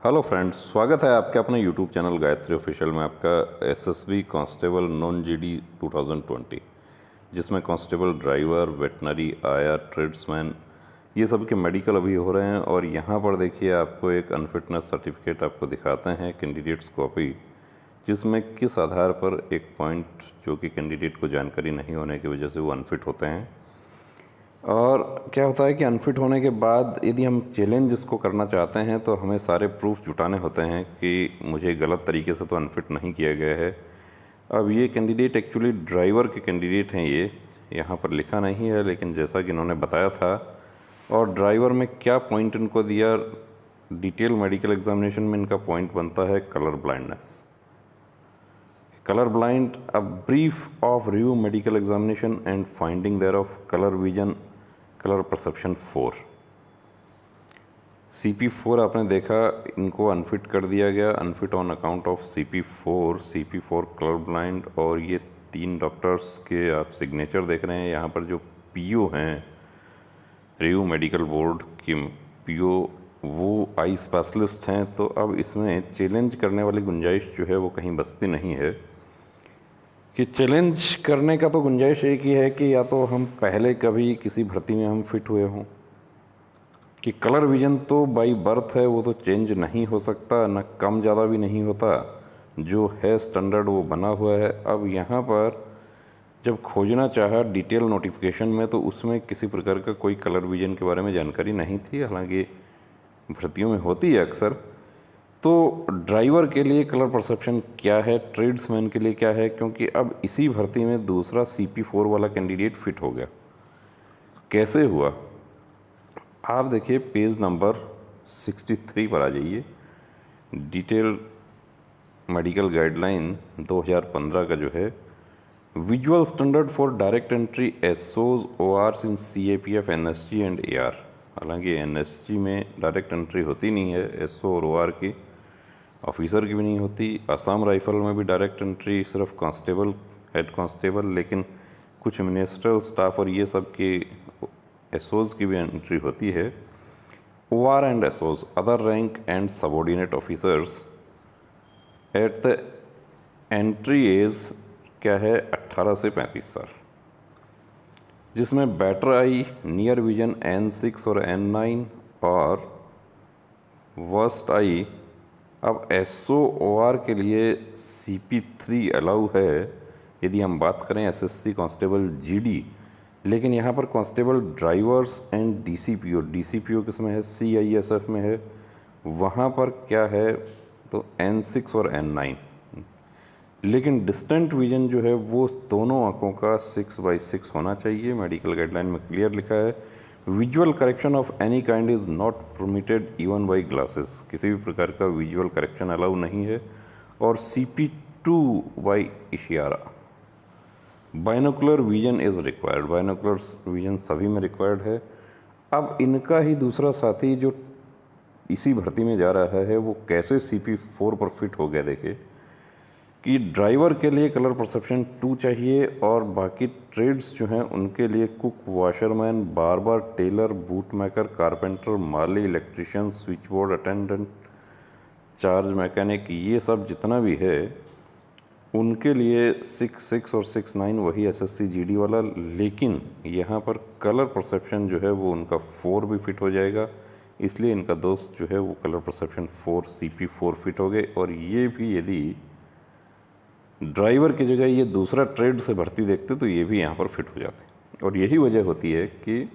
Hello friends, स्वागत है आपके अपने यूट्यूब चैनल गायत्री ऑफिशियल में आपका एसएसबी कांस्टेबल नॉन जीडी 2020, जिसमें कांस्टेबल, ड्राइवर, वेटनरी, आया, ट्रेड्समैन ये सब के मेडिकल अभी हो रहे हैं। और यहाँ पर देखिए आपको एक अनफिटनेस सर्टिफिकेट आपको दिखाते हैं, कैंडिडेट्स कॉपी, जिसमें किस आधार पर एक पॉइंट जो कि कैंडिडेट को जानकारी नहीं होने की वजह से वो अनफिट होते हैं। और क्या होता है कि अनफिट होने के बाद यदि हम चैलेंज इसको करना चाहते हैं तो हमें सारे प्रूफ जुटाने होते हैं कि मुझे गलत तरीके से तो अनफिट नहीं किया गया है। अब ये कैंडिडेट एक्चुअली ड्राइवर के कैंडिडेट हैं, ये यहाँ पर लिखा नहीं है, लेकिन जैसा कि इन्होंने बताया था। और ड्राइवर में क्या पॉइंट इनको दिया, डिटेल मेडिकल एग्जामिनेशन में इनका पॉइंट बनता है colour blindness. Colour blind, a brief of review medical examination and finding there of colour vision, colour perception 4। CP4 आपने देखा, इनको अनफिट कर दिया गया, unfit on account of CP4 colour blind. और ये 3 डॉक्टर्स के आप सिग्नेचर देख रहे हैं यहाँ पर, जो PO हैं रिव्यू मेडिकल बोर्ड की PO, वो आई स्पेशलिस्ट हैं। तो अब इसमें चैलेंज करने वाली गुंजाइश जो है वो कहीं बचती नहीं है। कि चैलेंज करने का तो गुंजाइश एक ही है कि या तो हम पहले कभी किसी भर्ती में हम फिट हुए हों, कि कलर विजन तो बाई बर्थ है, वो तो चेंज नहीं हो सकता, ना कम ज़्यादा भी नहीं होता, जो है स्टैंडर्ड वो बना हुआ है। अब यहाँ पर जब खोजना चाहा डिटेल नोटिफिकेशन में तो उसमें किसी प्रकार का कोई कलर विजन के बारे में जानकारी नहीं थी, हालांकि भर्तियों में होती है अक्सर। तो ड्राइवर के लिए कलर परसेप्शन क्या है, ट्रेड्समैन के लिए क्या है, क्योंकि अब इसी भर्ती में दूसरा CP4 वाला कैंडिडेट फिट हो गया। कैसे हुआ आप देखिए, पेज नंबर 63 पर आ जाइए। डिटेल मेडिकल गाइडलाइन 2015 का जो है, visual standard for direct entry SOs ORs in CAPF NSG and AR। हालांकि NSG में डायरेक्ट एंट्री होती नहीं है, SO और OR की, ऑफिसर की भी नहीं होती। असम राइफल में भी डायरेक्ट एंट्री सिर्फ कांस्टेबल, हेड कांस्टेबल, लेकिन कुछ मिनिस्ट्रियल स्टाफ और ये सब के SOs की भी एंट्री होती है। OR and SOs, other rank and subordinate officers, at the entry age क्या है 18 से 35 साल, जिसमें better I, near vision N6 और N9 और वर्स्ट आई। अब SO OR के लिए CP3 अलाउ है यदि हम बात करें SSC कांस्टेबल GD, लेकिन यहाँ पर कांस्टेबल ड्राइवर्स एंड DCPO किस में है, CISF में है, वहाँ पर क्या है तो N6 और N9। लेकिन डिस्टेंट विजन जो है वो दोनों आंखों का 6/6 होना चाहिए। मेडिकल गाइडलाइन में क्लियर लिखा है, visual correction of any kind is not permitted even by glasses. किसी भी प्रकार का विजुअल करेक्शन अलाउ नहीं है। और CP2 बाई इशारा। Binocular vision is required, binocular vision सभी में रिक्वायर्ड है। अब इनका ही दूसरा साथी जो इसी भर्ती में जा रहा है वो कैसे CP4 पर फिट हो गया, देखे कि ड्राइवर के लिए कलर परसेप्शन 2 चाहिए और बाकी ट्रेड्स जो हैं उनके लिए cook, washerman, barber, tailor, boot maker, carpenter, माली, electrician, switch board attendant, charge mechanic, ये सब जितना भी है उनके लिए 6/6 और 6/9 वही SSC GD वाला। लेकिन यहाँ पर कलर परसेप्शन जो है वो उनका 4 भी फिट हो जाएगा, इसलिए इनका दोस्त जो है वो कलर परसेप्शन 4 CP4 फिट हो गए। और ये भी यदि ड्राइवर की जगह ये दूसरा ट्रेड से भर्ती देखते तो ये भी यहाँ पर फिट हो जाते। और यही वजह होती है कि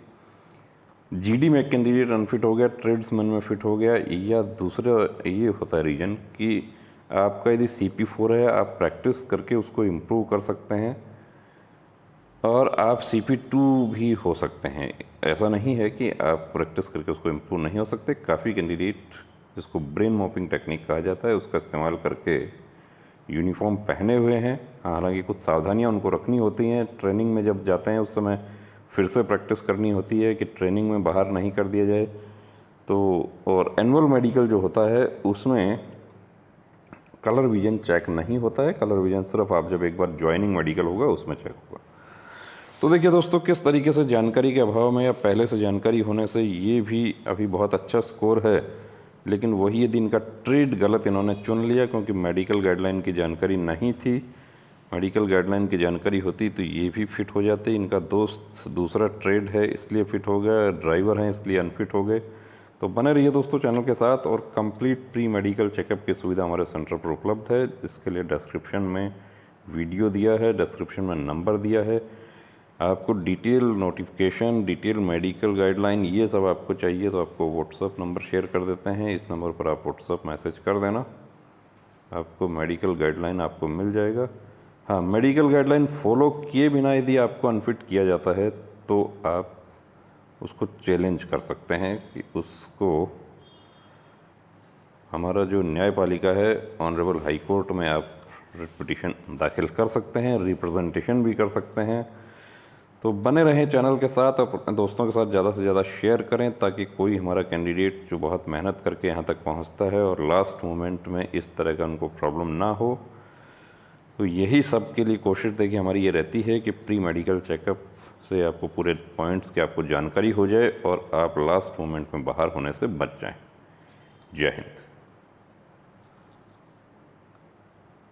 GD में कैंडिडेट अनफिट हो गया, ट्रेड्समैन में फिट हो गया, या दूसरा ये होता है रीज़न कि आपका यदि CP4 है, आप प्रैक्टिस करके उसको इम्प्रूव कर सकते हैं और आप CP2 भी हो सकते हैं। ऐसा नहीं है कि आप प्रैक्टिस करके उसको इम्प्रूव नहीं हो सकते। काफ़ी कैंडिडेट, जिसको ब्रेन मॉपिंग टेक्निक कहा जाता है, उसका इस्तेमाल करके यूनिफॉर्म पहने हुए हैं। हालांकि कुछ सावधानियां उनको रखनी होती हैं, ट्रेनिंग में जब जाते हैं उस समय फिर से प्रैक्टिस करनी होती है कि ट्रेनिंग में बाहर नहीं कर दिया जाए। तो और एनुअल मेडिकल जो होता है उसमें कलर विजन चेक नहीं होता है, कलर विजन सिर्फ आप जब एक बार ज्वाइनिंग मेडिकल होगा उसमें चेक होगा। तो देखिए दोस्तों, किस तरीके से जानकारी के अभाव में या पहले से जानकारी होने से ये भी अभी बहुत अच्छा स्कोर है लेकिन वही यदि इनका ट्रेड गलत इन्होंने चुन लिया क्योंकि मेडिकल गाइडलाइन की जानकारी नहीं थी, मेडिकल गाइडलाइन की जानकारी होती तो ये भी फिट हो जाते। इनका दोस्त दूसरा ट्रेड है इसलिए फिट हो गया, ड्राइवर हैं इसलिए अनफिट हो गए। तो बने रहिए दोस्तों चैनल के साथ। और कंप्लीट प्री मेडिकल चेकअप की सुविधा हमारे सेंटर पर उपलब्ध है। इसके लिए डिस्क्रिप्शन में वीडियो दिया है, डिस्क्रिप्शन में नंबर दिया है। आपको detail notification, detail medical guideline ये सब आपको चाहिए तो आपको व्हाट्सअप नंबर शेयर कर देते हैं। इस नंबर पर आप व्हाट्सअप मैसेज कर देना, आपको मेडिकल गाइडलाइन आपको मिल जाएगा। हाँ, मेडिकल गाइडलाइन फॉलो किए बिना यदि आपको अनफिट किया जाता है तो आप उसको चैलेंज कर सकते हैं कि उसको हमारा जो न्यायपालिका है ऑनरेबल हाई कोर्ट में आप पिटीशन दाखिल कर सकते हैं, रिप्रेजेंटेशन भी कर सकते हैं। तो बने रहें चैनल के साथ और अपने दोस्तों के साथ ज़्यादा से ज़्यादा शेयर करें ताकि कोई हमारा कैंडिडेट जो बहुत मेहनत करके यहाँ तक पहुँचता है और लास्ट मोमेंट में इस तरह का उनको प्रॉब्लम ना हो। तो यही सब के लिए कोशिश देखिए हमारी ये रहती है कि प्री मेडिकल चेकअप से आपको पूरे पॉइंट्स की आपको जानकारी हो जाए और आप लास्ट मोमेंट में बाहर होने से बच जाएं। जय हिंद।